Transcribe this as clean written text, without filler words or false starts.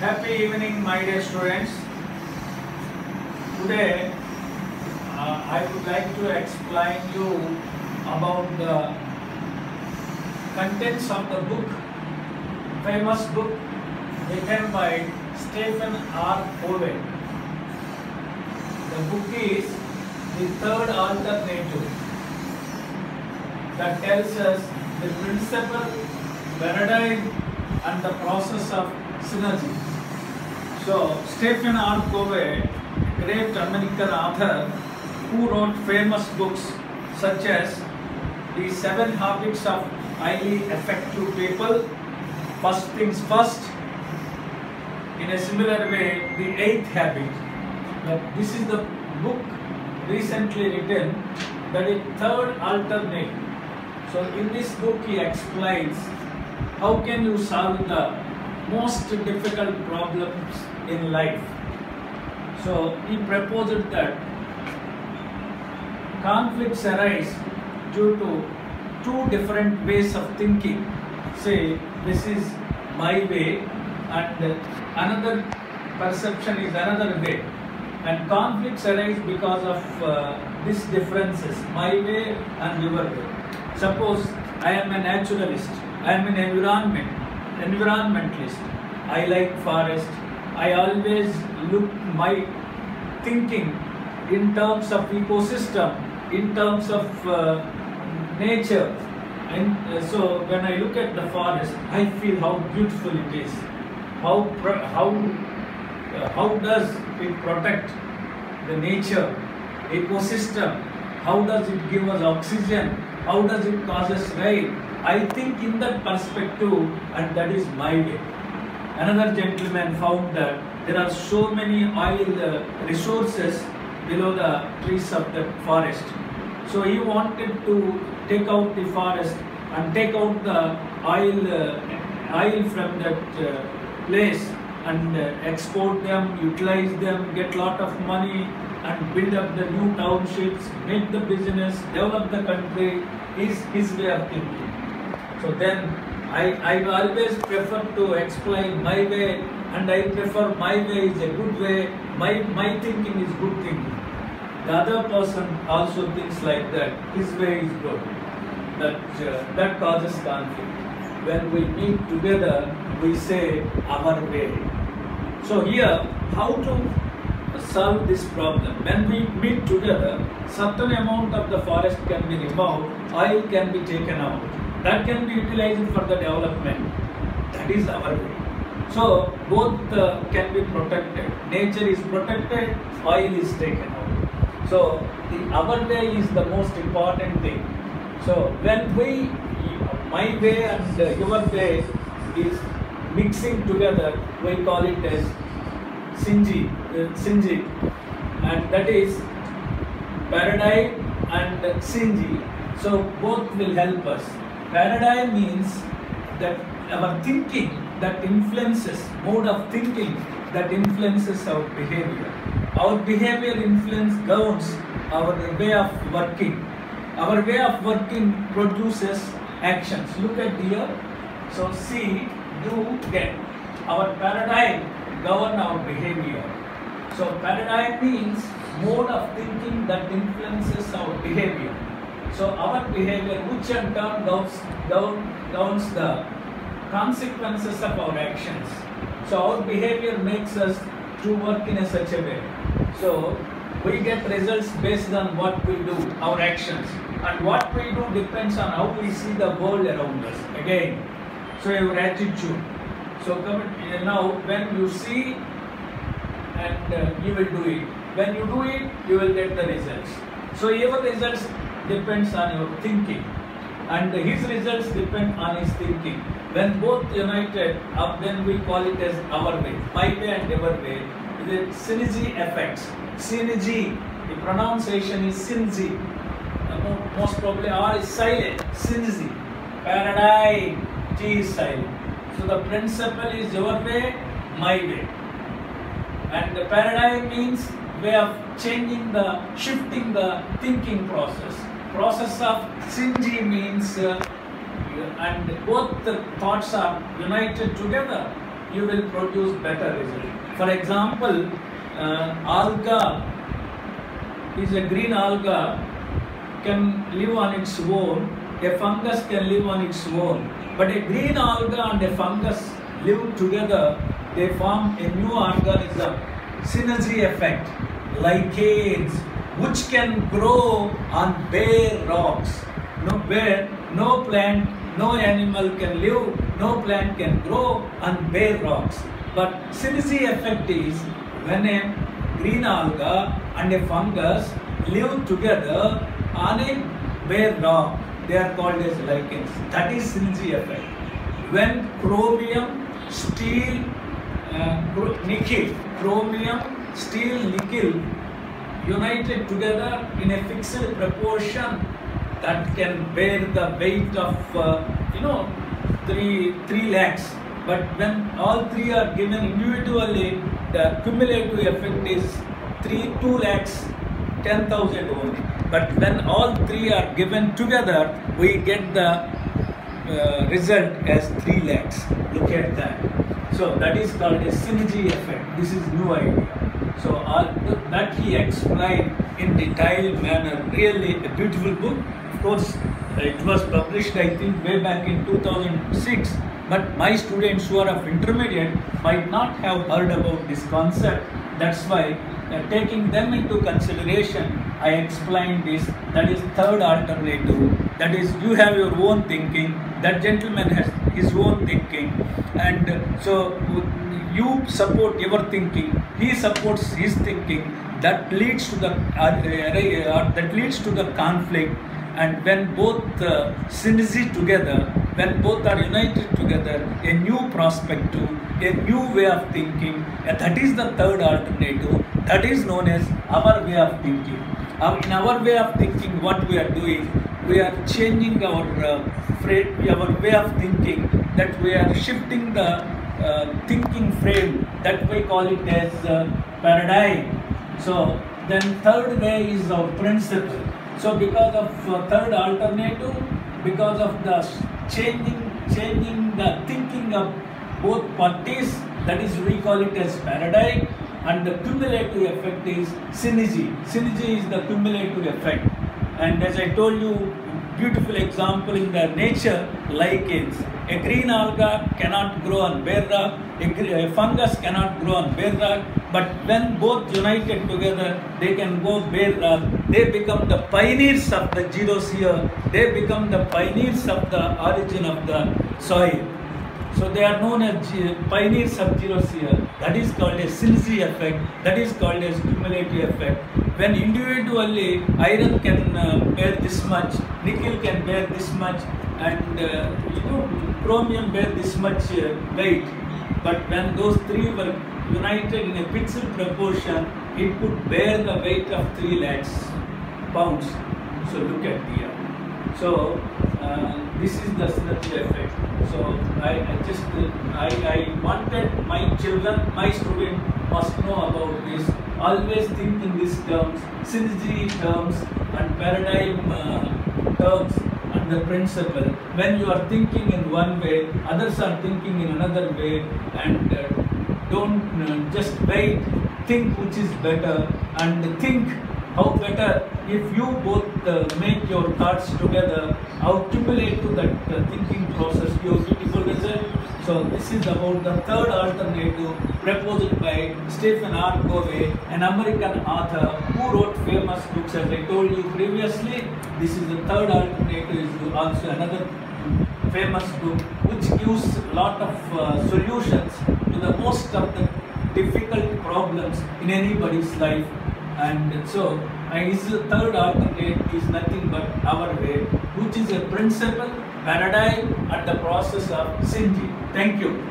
Happy evening, my dear students. Today, I would like to explain you about the contents of the book, famous book written by Stephan Covey. The book is The Third Alternative, that tells us the principle, paradigm, and the process of synergy. So, Stephan Covey, great American author who wrote famous books such as The 7 Habits of Highly Effective People, First Things First, in a similar way, The 8th Habit. But this is the book recently written, that is Third Alternative. So, in this book he explains how can you solve the most difficult problems in life. So he proposed that conflicts arise due to two different ways of thinking. Say, this is my way and another perception is another way. And conflicts arise because of these differences, my way and your way. Suppose I am a naturalist, I am an environmentalist. I like forest. I always look my thinking in terms of ecosystem, in terms of nature. And so when I look at the forest, I feel how beautiful it is. How does it protect the nature, ecosystem? How does it give us oxygen? How does it cause us rain? I think in that perspective, and that is my way. Another gentleman found that there are so many oil resources below the trees of the forest. So he wanted to take out the forest and take out the oil from that place and export them, utilize them, get lot of money and build up the new townships, make the business, develop the country, is his way of thinking. So then I always prefer to explain my way, and I prefer my way is a good way, my thinking is good thinking. The other person also thinks like that, his way is good. That causes conflict. When we meet together, we say our way. So here, how to solve this problem? When we meet together, certain amount of the forest can be removed, oil can be taken out. That can be utilized for the development. That is our way. So both can be protected. Nature is protected, oil is taken out. So our way is the most important thing. So when my way and your way is mixing together, we call it as synergy, and that is paradigm and synergy. So both will help us. Paradigm means that our thinking that influences, mode of thinking that influences our behavior. Our behavior governs our way of working. Our way of working produces actions. Look at here. So see, do, get. Our paradigm govern our behavior. So paradigm means mode of thinking that influences our behavior. So our behavior, which in turn governs the consequences of our actions. So our behavior makes us to work in such a way. So we get results based on what we do, our actions. And what we do depends on how we see the world around us. Again, so your attitude. So now when you see and you will do it. When you do it, you will get the results. So your results depends on your thinking, and his results depend on his thinking. When both united, then we call it as our way, my way and your way. The synergy effects. Synergy, the pronunciation is synergy. Most probably R is silent. Synergy. Paradigm, T is silent. So the principle is your way, my way. And the paradigm means way of shifting the thinking process. Process of synergy means and both the thoughts are united together. you will produce better result. For example, alga is a green alga can live on its own, a fungus can live on its own, but a green alga and a fungus live together, they form a new organism, synergy effect, lichens, which can grow on bare rocks, where no plant, no animal can live, no plant can grow on bare rocks. But synergy effect is when a green alga and a fungus live together on a bare rock, they are called as lichens. That is synergy effect. When chromium, steel, nickel, chromium, steel, nickel united together in a fixed proportion, that can bear the weight of 3 lakhs. But when all three are given individually, the cumulative effect is 2 lakhs 10,000 only. But when all three are given together, we get the result as 3 lakhs. Look at that. So that is called a synergy effect. This is new idea. So that he explained in detailed manner. Really a beautiful book. Of course, it was published, I think, way back in 2006. But my students who are of intermediate might not have heard about this concept. That's why, taking them into consideration, I explained this. That is third alternative. That is, you have your own thinking. That gentleman has his own thinking, and so you support your thinking. He supports his thinking. That leads to the conflict. And when both synergy together, when both are united together, a new perspective, a new way of thinking, that is the third alternative. That is known as our way of thinking. In our way of thinking, what we are doing, we are changing our way of thinking, that we are shifting the thinking frame, that we call it as paradigm. So then third way is our principle. So because of third alternative, because of the changing the thinking of both parties, that is, we call it as paradigm, and the cumulative effect is synergy. Synergy is the cumulative effect. And as I told you, beautiful example in the nature, lichens. A green alga cannot grow on bare rock, a fungus cannot grow on bare rock, but when both united together, they can go bare rock. They become the pioneers of the geosphere. They become the pioneers of the origin of the soil. So they are known as pioneers of geosphere. That is called a synergy effect. That is called as cumulative effect. When individually iron can bear this much, nickel can bear this much, and chromium bear this much weight. But when those three were united in a fixed proportion, it could bear the weight of 3 lakhs pounds. So look at here. So this is the synergy effect. So I wanted my children, my student must know about this. Always think in these terms, synergy terms and paradigm terms and the principle. When you are thinking in one way, others are thinking in another way, and don't just wait, think which is better, and think how better if you both make your thoughts together, accumulate to that thinking process, your beautiful result. So this is about the third alternative proposed by Stephan Covey, an American author who wrote famous books, as I told you previously. This is the third alternative, is also another famous book which gives a lot of solutions to the most of the difficult problems in anybody's life. And so his third alternative is nothing but our way, which is a principle, paradigm, and the process of synergy. Thank you.